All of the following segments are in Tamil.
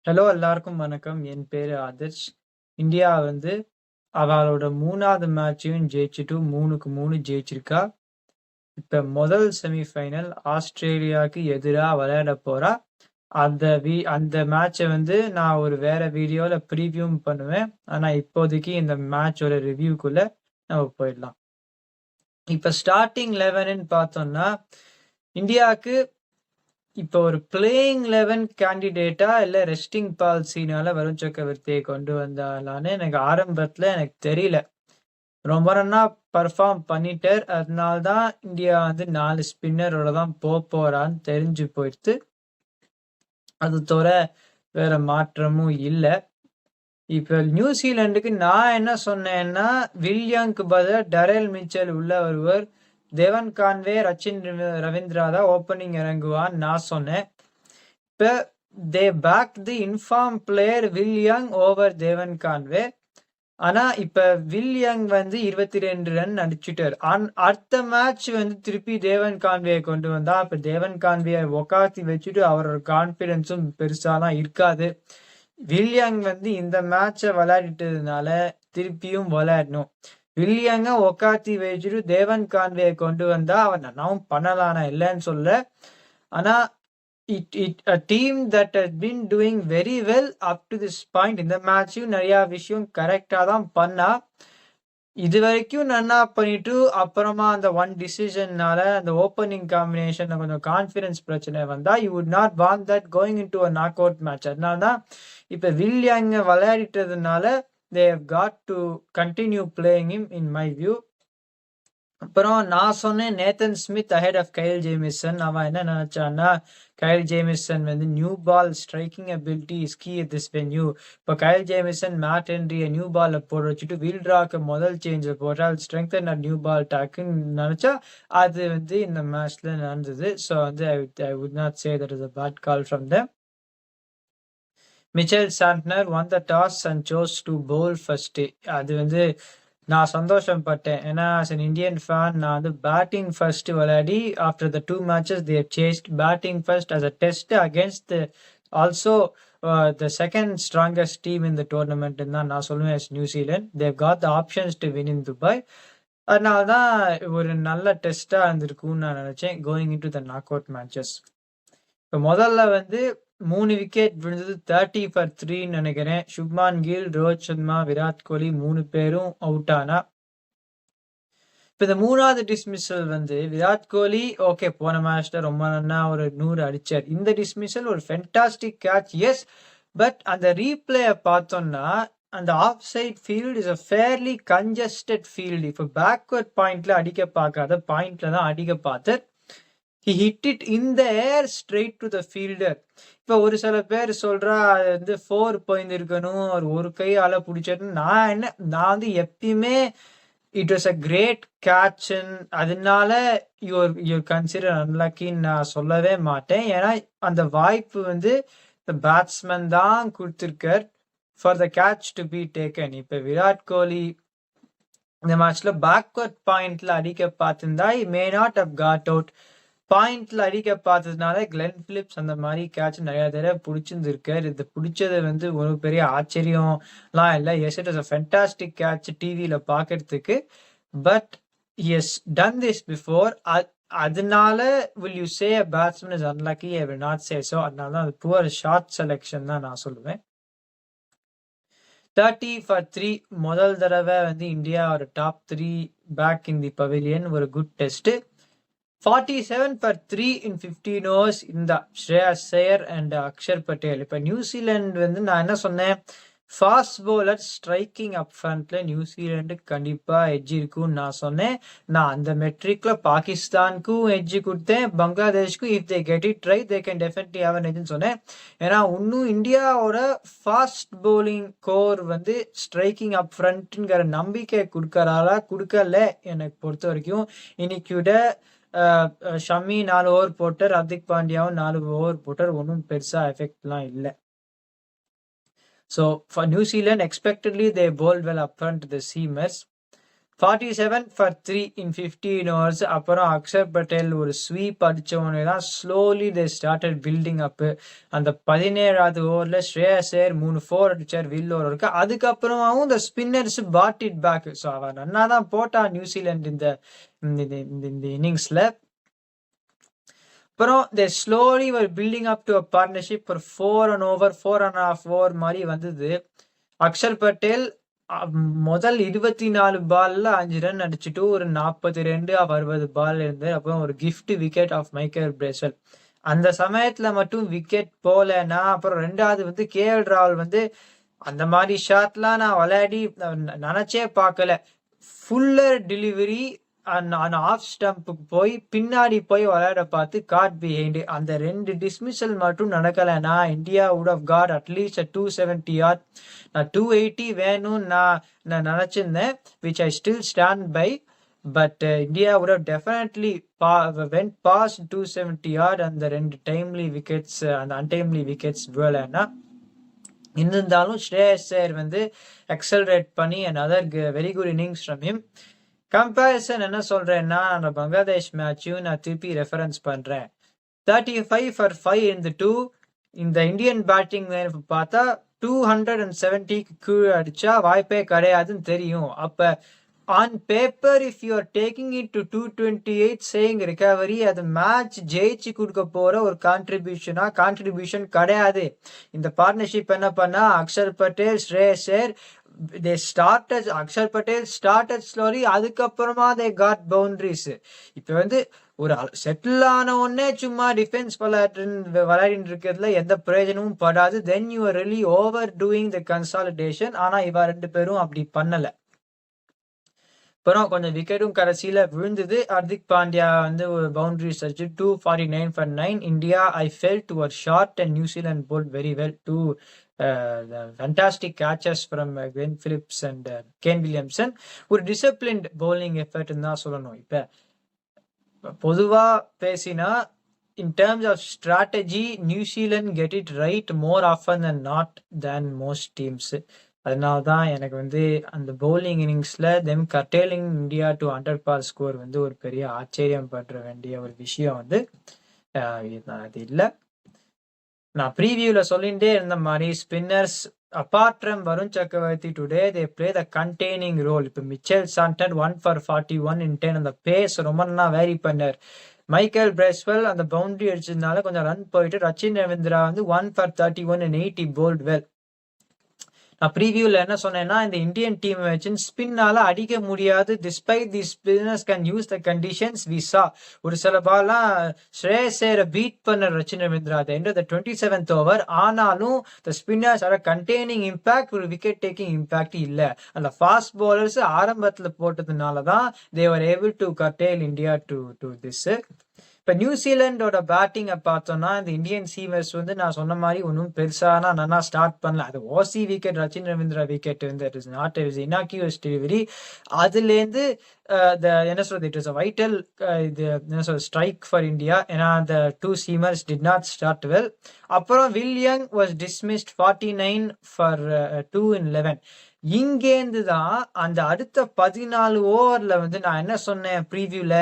ஹலோ எல்லாருக்கும் வணக்கம். என் பேரு ஆதர்ஷ். இந்தியா அவளோட 3வது மேட்சையும் ஜெயிச்சுட்டு 3க்கு 3 ஜெயிச்சிருக்கா. இப்ப முதல் செமிஃபைனல் ஆஸ்திரேலியாவுக்கு எதிரா விளையாட போறா. அந்த மேட்சை நான் ஒரு வேற வீடியோல ப்ரீவியூவும் பண்ணுவேன். ஆனா இப்போதைக்கு இந்த மேட்சோட ரிவ்யூக்குள்ள நம்ம போயிடலாம். இப்ப ஸ்டார்டிங் 11ன்னு பார்த்தோம்னா இந்தியாவுக்கு இப்போ ஒரு பிளேயிங் 11 கேண்டிடேட்டா இல்ல ரெஸ்டிங் பாலிசினால வருண் சக்கரவர்த்தியை கொண்டு வந்தாலான்னு எனக்கு ஆரம்பத்துல எனக்கு தெரியல. ரொம்ப நாளா பர்ஃபார்ம் பண்ணிட்டார். அதனால்தான் இந்தியா 4 ஸ்பின்னரோட தான் போறான்னு தெரிஞ்சு போயிடுத்து. அது தவிர வேற மாற்றமும் இல்ல. இப்ப நியூசிலாந்துக்கு நான் என்ன சொன்னேன்னா, வில்லியம்க்கு பதிலா டரெல் மிச்சல் உள்ள வருவர். தேவன் கான்வே, ரச்சின் ரவீந்திரா தான் ஓப்பனிங் இறங்குவான்னு நான் சொன்னேன். இப்ப they back the in form player William over Devon Conway. ஆனா இப்ப வில்லியம் 22 ரன் அடிச்சுட்டார். அடுத்த மேட்ச் திருப்பி தேவன் கான்வேயை கொண்டு வந்தா இப்ப தேவன் கான்வேயை உக்காத்தி வச்சுட்டு அவரோட கான்பிடன்ஸும் பெருசாலாம் இருக்காது. வில்லியம் இந்த மேட்சை விளையாடிட்டதுனால திருப்பியும் விளையாடணும். வில்லியங்க உக்காத்தி வச்சுட்டு தேவன் கான்வேயை கொண்டு வந்தா அவன் நல்லாவும் பண்ணலானா இல்லைன்னு சொல்ல. ஆனா a team that has been doing very well up to this point இந்த மேட்சையும் நிறைய விஷயம் கரெக்டா தான் பண்ணா. இது வரைக்கும் நல்லா பண்ணிட்டு அப்புறமா அந்த ஒன் டிசிஷன்னால அந்த ஓப்பனிங் காம்பினேஷன்ல கொஞ்சம் கான்ஃபிடன்ஸ் பிரச்சனை வந்தா you would not want that going into a knock out match. அதனால தான் இப்ப வில்லியங்க விளையாடிட்டதுனால they have got to continue playing him in my view. அப்புறம் நான் சொன்னேன் Nathan Smith ahead of Kyle Jamieson. அவன் என்ன நினைச்சான்னா, Kyle Jamieson new ball striking ability is key at this venue. இப்போ கைல் ஜேமிசன் மேட் ஹென்ரிய நியூ பால்ல போட வச்சுட்டு வீல்ட்ராக்கு முதல் சேஞ்சில் போட்டால் ஸ்ட்ரெங்தன் நியூ பால் டாக்குன்னு நினைச்சா அது இந்த மேட்ச்ல நடந்தது. So I would not say that is a bad call from them. Mitchell Santner won the toss and chose to bowl first. அது நான் சந்தோஷப்பட்டேன். ஏன்னா as an Indian fan நான் பேட்டிங் ஃபர்ஸ்ட் விளையாடி after the 2 matches they have chased batting first as a test against also the second strongest team in the tournament தான் நான் சொல்லுவேன் as New Zealand. They've got the options to win in Dubai. அதனால தான் ஒரு நல்ல டெஸ்டா இருந்திருக்கும்னு நான் நினைச்சேன் going into the knock out matches. இப்போ முதல்ல 3 விக்கெட் விழுந்தது 30 for 3ன்னு நினைக்கிறேன். சுப்மான் கில், ரோஹித் சர்மா, விராட் கோலி 3 பேரும் அவுட் ஆனா. இப்ப இந்த 3வது டிஸ்மிசல் விராட் கோலி ஓகே போன மேட்ச்ல ரொம்ப நல்லா ஒரு 100 அடிச்சார். இந்த டிஸ்மிசல் ஒரு ஃபென்டாஸ்டிக் கேட்ச் எஸ். பட் அந்த ரீப்ளேயை பார்த்தோம்னா அந்த off side field is a fairly congested field. இப்போ பேக்வர்ட் பாயிண்ட்ல அடிக்க பார்க்காத பாயிண்ட்ல தான் அடிக்க பார்த்தார். He hit it in the air straight to the fielder. இப்போ ஒரு சில பேர் சொல்றா அது 4 போயிருக்கணும் ஒரு கையால பிடிச்சது. நான் எப்பயுமே it was a great catch. அதனால யூர் கன்சிடர் அன்லக்கின்னு நான் சொல்லவே மாட்டேன். ஏன்னா அந்த வாய்ப்பு பேட்ஸ்மேன் தான் கொடுத்திருக்கார் for the catch to be taken. இப்ப விராட் கோலி இந்த மேட்ச்ல பேக்வர்ட் பாயிண்ட்ல அடிக்க பார்த்திருந்தா may not have got out. பாயிண்ட்ல அடிக்க பார்த்ததுனால கிளென் பிலிப்ஸ் அந்த மாதிரி கேட்ச் நிறைய தடவை பிடிச்சிருந்திருக்காரு. இது பிடிச்சது ஒரு பெரிய ஆச்சரியம்லாம் இல்லை. Yes it is a fantastic catch டிவியில பார்க்கறதுக்கு. But yes done this before. அதனால will you say a batsman is unlucky? I will not say so. அதனால தான் அது புவர் ஷார்ட் செலெக்ஷன் தான் நான் சொல்லுவேன். 30 for 3 முதல் தடவை இந்தியா ஒரு top 3 back in the pavilion. ஒரு good test. 47 for 3 in 15 overs இந்த ஸ்ரேயாஸ் ஐயர் அண்ட் அக்ஷர் பட்டேல். இப்போ நியூசிலாந்து நான் என்ன சொன்னேன், ஃபாஸ்ட் பவுலர் ஸ்ட்ரைக்கிங் அப் ஃப்ரண்ட்ல நியூசிலாண்டுக்கு கண்டிப்பா எட்ஜ் இருக்கும்னு நான் சொன்னேன். நான் அந்த மெட்ரிக்ல பாகிஸ்தானுக்கும் எட்ஜ் கொடுத்தேன், பங்களாதேஷ்க்கும் if they get it right they can definitely have an edgeன்னு சொன்னேன். ஏன்னா இன்னும் இந்தியாவோட fast bowling core striking up ஃப்ரண்ட்ங்கிற நம்பிக்கை கொடுக்கல எனக்கு பொறுத்த வரைக்கும். இன்னைக்கு விட ஷமி 4 ஓவர் போட்டார், ஹர்திக் பாண்டியாவும் 4 ஓவர் போட்டார். ஒன்றும் பெருசா எஃபெக்ட்லாம் இல்லை. So for New Zealand, expectedly they bowled well up front to the seamers. 47 for 3 in 15 overs. அப்புறம் அக்ஷர் பட்டேல் ஒரு ஸ்வீப் அடிச்ச உடனே தான் slowly they started building up. அந்த 17வது ஓவர்ல ஸ்ரேயஸ் ஐயர் 3 4 அடிச்சார் வில் ஓவர் இருக்கு. அதுக்கப்புறமாவும் இந்த spinners put it back. So அவன் நன்னா தான் போட்டா நியூசிலாந்து இந்த இன்னிங்ஸ்ல. அப்புறம் they slowly were building up to a partnership ஒரு 4.5 ஓவர் மாதிரி வந்தது. அக்ஷர் பட்டேல் முதல் 24 பால்ல 5 ரன் அடிச்சுட்டு ஒரு 42 60 பால் இருந்து அப்புறம் ஒரு gift wicket of Michael Bracewell. அந்த சமயத்துல மட்டும் விக்கெட் போலன்னா அப்புறம் 2வது கேஎல் ராகுல் அந்த மாதிரி ஷாட்லாம் நான் விளையாடி நினைச்சே பார்க்கல. ஃபுல்லர் டெலிவரி ஆஃப் ஸ்டம்புக்கு போய் பின்னாடி போய் விளையாட பார்த்து காட் பிஹைண்ட். அந்த 2 டிஸ்மிசல் மட்டும் நடக்கலைன்னா India would have got at least 270 yard. நான் 280 வேணும்னு நான் நினைச்சிருந்தேன், which I still stand by. But India would have definitely went past 270 yard. அந்த 2 டைம்லி விக்கெட்ஸ், அந்த அன்டைம்லி விக்கெட்ஸ் வேலைன்னா இருந்தாலும் ஸ்ரேயஸ் ஐயர் எக்ஸலரேட் பண்ணி another very good innings from him. Comparison என்ன சொல்றேன்னா, அந்த பங்களாதேஷ் மேட்சையும் நான் திருப்பி ரெஃபரன்ஸ் பண்றேன். 35 for 5 in the 2. இந்த இந்தியன் பேட்டிங் பார்த்தா 270க்கு கீழே அடிச்சா வாய்ப்பே கிடையாதுன்னு தெரியும். அப்ப on paper if you are taking it to 228 saying recovery, அது மேட்ச் ஜெயிச்சு கொடுக்க போற ஒரு கான்ட்ரிபியூஷன் கிடையாது. இந்த பார்ட்னர்ஷிப் என்ன பண்ணா, அக்ஷர் பட்டேல் ஸ்ரேயஸ் ஐயர் அக்ஷர் பட்டேல் ஸ்டார்டட் ஸ்லோலி, அதுக்கப்புறமா தே காட் பவுண்டரிஸ். இப்ப ஒரு செட்டில் ஆன உடனே சும்மா டிஃபென்ஸ் விளையாடிட்டு இருக்கிறதுல எந்த பிரயோஜனமும் படாது. Then you are really over doing the consolidation. ஆனா இவ 2 பேரும் அப்படி பண்ணல. அப்புறம் கொஞ்சம் விக்கெட்டும் கடைசியில விழுந்தது. ஹர்திக் பாண்டியா ஒரு பவுண்டரிஸ் அடிச்சு 249 for 9. India I felt we're short and New Zealand bowled very well. 2 fantastic catches from Glenn Phillips and Kane Williamson. ஒரு டிசிப்ளின்ட் bowling effort தான் சொல்லணும். இப்ப பொதுவா பேசினா in terms of strategy, New Zealand get it right more often than not than most teams. அதனால தான் எனக்கு அந்த பவுலிங் இன்னிங்ஸ்ல them curtailing India to 100 par score ஒரு பெரிய ஆச்சரியம் பண்ற வேண்டிய ஒரு விஷயம் அது இல்லை. நான் ப்ரீவியூல சொல்லிட்டே இருந்த மாதிரி spinners apart from Varun Chakravarthy today they play the containing role. இப்போ மிச்சல் சாண்டர் 1 for 41 in 10. அந்த பேஸ் ரொம்ப வேரி பண்ணார். மைக்கேல் பிரேஸ்வெல் அந்த பவுண்டரி அடிச்சதுனால கொஞ்சம் ரன் போயிட்டு Rachin Ravindra 1 for 31 in 8 bowled well. நான் ப்ரீவியூல என்ன சொன்னேன்னா, இந்த இந்தியன் டீம் வச்சு ஸ்பின்னால அடிக்க முடியாது. Despite the spinners can use the conditions we saw. ஒரு சில பால்லாம் ஸ்ரேயஸ் ஐயரை பீட் பண்ண Rachin Ravindra at the end of the 27th over. ஆனாலும் the spinners are containing impact, ஒரு விக்கெட் டேக்கிங் இம்பாக்ட் இல்லை. அந்த ஃபாஸ்ட் பவுலர்ஸ் ஆரம்பத்தில் போட்டதுனால தான் they were able to curtail India to this. இப்போ நியூசிலாண்டோட பேட்டிங்கை பார்த்தோம்னா, இந்த இந்தியன் சீமர்ஸ் நான் சொன்ன மாதிரி ஒன்றும் பெருசானா நல்லா ஸ்டார்ட் பண்ணல. அது ஓசி wicket, Rachin Ravindra wicket it is not innocuous delivery. அதுலேருந்து என்ன சொல்றது, இட் இஸ் அ வைட்டல் இது என்ன சொல்றது ஸ்ட்ரைக் ஃபார் இந்தியா. ஏன்னா அந்த 2 seamers did not start well. அப்புறம் Will Young was dismissed 49 for 2 in 11. இங்கேருந்து தான் அந்த அடுத்த 14 ஓவர்ல நான் என்ன சொன்னேன் ப்ரீவியூல,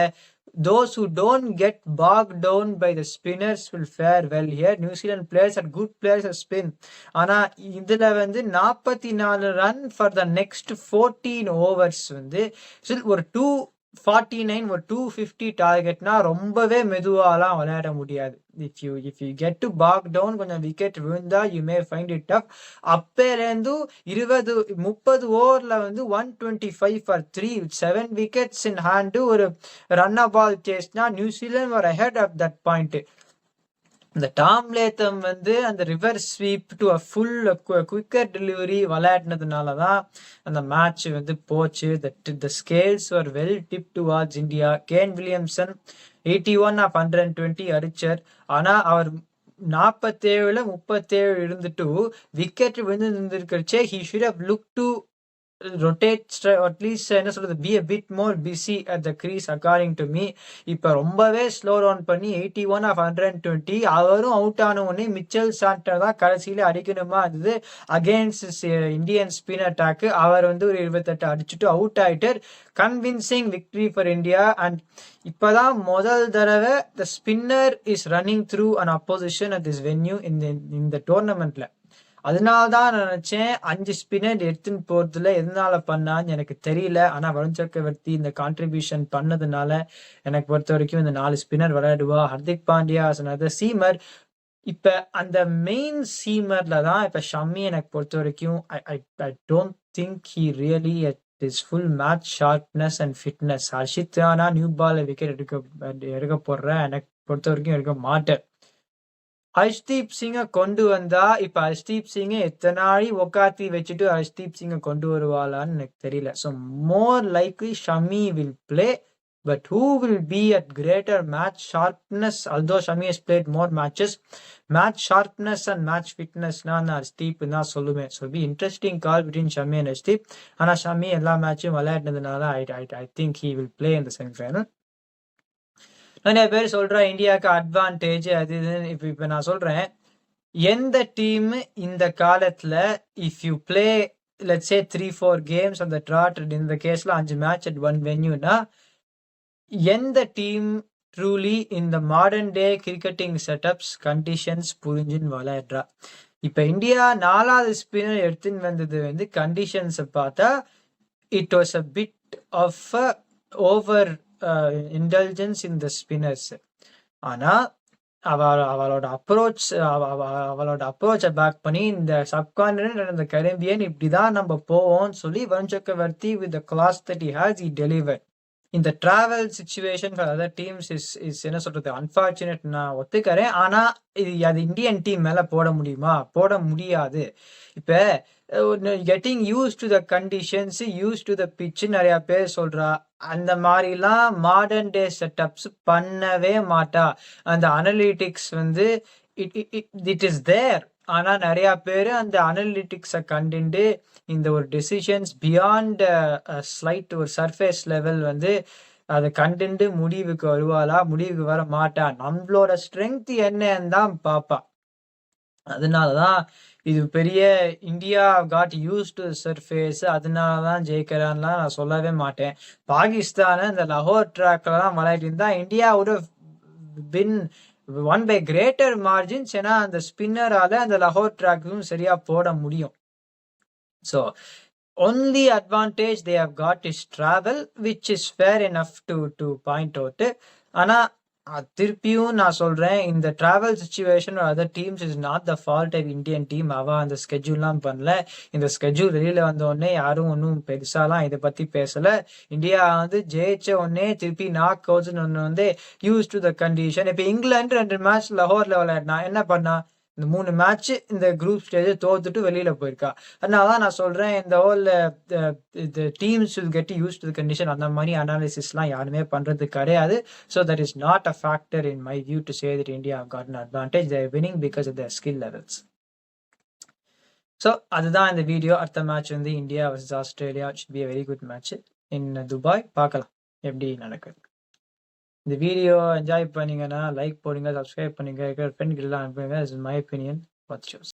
those who don't get bogged down by the spinners will fare well here. New Zealand players are good players at spin. ஆனா இதுல 44 run for the next 14 overs ஒரு 249 ஒரு 250 டார்கெட்னா ரொம்பவே மெதுவாலாம் விளையாட முடியாது. if you get to bog down, கொஞ்சம் விக்கெட் விழுந்தா you may find it tough. அப்பேலேருந்து 20-30 ஓவர்ல 125 for 3 with 7 wickets in hand ஒரு ரன் பால் சேஸ்னா New Zealand were ahead at that point. இந்த டாம் லேத்தம் அந்த reverse sweep to a full quicker delivery விளையாடினதுனால தான் அந்த மேட்ச் போச்சு. The scales were well tip towards India. Kane Williamson 81 of 120 அடிச்சார். ஆனா அவர் 47 37 இருந்துட்டு விக்கெட் இருந்திருக்கிறச்சே he should have looked to rotate or at least என்ன சொல்றது be a bit more busy at the crease according to me. இப்ப ரொம்பவே ஸ்லோ டவுன் பண்ணி 81 of 120 அவரும் அவுட் ஆன உடனே மிச்சல் சாண்டர் தான் கடைசியில அடிக்கணுமா இருந்தது அகேன்ஸ்ட் இந்தியன் ஸ்பின் அட்டாக். அவர் வந்து ஒரு 28 அடிச்சுட்டு அவுட் ஆயிட்டார். Convincing victory for India. And இப்பதான் முதல் தடவை the spinner is running through an opposition at this venue இந்த டோர்னமெண்ட்ல. அதனால்தான் நான் நினைச்சேன் 5 ஸ்பின்னர் எடுத்துன்னு போறதுல எதனால பண்ணான்னு எனக்கு தெரியல. ஆனா வருண் சக்கரவர்த்தி இந்த கான்ட்ரிபியூஷன் பண்ணதுனால எனக்கு பொறுத்த வரைக்கும் இந்த 4 ஸ்பின்னர் விளையாடுவா. ஹர்திக் பாண்டியா சீமர். இப்ப அந்த மெயின் சீமர்ல தான் இப்ப ஷம்மி எனக்கு பொறுத்த வரைக்கும் I don't think he really at is full match sharpness and fitness. Harshit Rana new ball wicket எடுக்க போடுற எனக்கு பொறுத்த வரைக்கும் எடுக்க மாட்டேன். ஹர்ஷ்தீப் சிங்கை கொண்டு வந்தா இப்ப ஹர்ஷ்தீப் சிங்கை எத்தனை நாளை உக்காத்தி வச்சுட்டு ஹர்ஷ்தீப் சிங்கை கொண்டு வருவாளான்னு எனக்கு தெரியல. So more likely Shami will play, but who will be at greater match sharpness? although Shami has played more matches, match sharpness and match ஃபிட்னஸ்னா நான் ஹர்ஷ்தீப் தான் சொல்லுவேன். So be interesting call between Shami and Harshdeep. ஆனா ஷமி எல்லா மேட்சும் விளையாடினதுனால I think he will play in the semifinal. நிறைய பேர் சொல்ற இந்தியாவுக்கு அட்வான்டேஜ் அது இதுன்னு. இப்ப நான் சொல்றேன், எந்த டீம் இந்த காலத்துல if you play let's say 3-4 games அந்த ட்ராட் இந்த கேஸ்ல 5 மேட்ச் அட் ஒன் வென்யூனா எந்த டீம் ட்ரூலி இந்த modern day cricketing setups conditions புரிஞ்சுன்னு விளையாடுறா? இப்ப இந்தியா 4வது ஸ்பின்னர் எடுத்துன்னு வந்தது வந்து கண்டிஷன்ஸை பார்த்தா it was a bit of over indulgence in the spinners. ஆனா அவளோட அப்ரோச்சை பேக் பண்ணி இந்த சப்கான்டினென்ட் அண்ட் இந்த கரீபியன் இப்படிதான் நம்ம போவோம்னு சொல்லி Varun Chakravarthy with the class that he has he delivered. இந்த travel situation for other teams is என்ன சொல்றது அன்பார்ச்சுனேட், நான் ஒத்துக்கிறேன். ஆனா அது இந்தியன் டீம் மேல போட முடியுமா? போட முடியாது. இப்ப getting use to the conditions, use to the pitch நிறைய பேர் சொல்றா. அந்த மாதிரிலாம் மாடர்ன் டே செட்டப்ஸ் பண்ணவே மாட்டா. அந்த அனலிட்டிக்ஸ் வந்து இட் இஸ் தேர். ஆனா நிறைய பேரு அந்த அனலிட்டிக்ஸை கண்டுட்டு இந்த ஒரு டெசிஷன்ஸ் பியாண்ட் ஸ்லைட் ஒரு சர்ஃபேஸ் லெவல் வந்து அதை கண்டுட்டு முடிவுக்கு வருவாளா? முடிவுக்கு வர மாட்டா. நம்மளோட ஸ்ட்ரென்த் என்னன்னு தான் பாப்பா. அதனாலதான் இது பெரிய India got used to surface அதனாலதான் ஜெயிக்கிறான்லாம் நான் சொல்லவே மாட்டேன். பாகிஸ்தான இந்த லாகோர் ட்ராக்லாம் விளையாடி இருந்தா இந்தியாவோட பின் ஒன் பை கிரேட்டர் மார்ஜின்ஸ். ஏன்னா அந்த ஸ்பின்னரால அந்த லாகோர் ட்ராக்கும் சரியா போட முடியும். So only advantage they have got is travel, which is fair enough to point out. ஆனா திருப்பியும் நான் சொல்றேன், இந்த travel situation other teams is not the fault of Indian team. அவ அந்த ஸ்கெட்யூல்லாம் பண்ணல. இந்த ஸ்கெட்யூல் வெளியில வந்த உடனே யாரும் ஒன்றும் பெருசாலாம் இதை பத்தி பேசல. இந்தியா வந்து ஜெயிச்ச உடனே திருப்பி நாக் அவுட்ஸ்னு ஒன்று வந்து யூஸ் டு த கண்டிஷன். இப்போ இங்கிலாந்து 2 மேட்ச் லாகோர்ல விளையாடினா என்ன பண்ணா? இந்த 3 மேட்ச் இந்த குரூப் ஸ்டேஜ் தோத்துட்டு வெளியில போயிருக்கா. அதனாலதான் நான் சொல்றேன், இந்த whole teams will get used to the condition. அந்த மாதிரி அனாலிசிஸ்லாம் யாருமே பண்றது கிடையாது. So that is not a factor in my view to say that India have got an advantage. They are winning because of their skill levels. So அதுதான் இந்த வீடியோ. அடுத்த மேட்ச் வந்து India versus Australia. It be a very good match in Dubai. பார்க்கலாம் எப்படி நடக்குது. இந்த வீடியோ என்ஜாய் பண்ணீங்கன்னா லைக் போடுங்க, சப்ஸ்கிரைப் பண்ணுங்க, ஃப்ரெண்ட்கள் எல்லாம் அனுப்புங்க. Is my opinion. What's yours.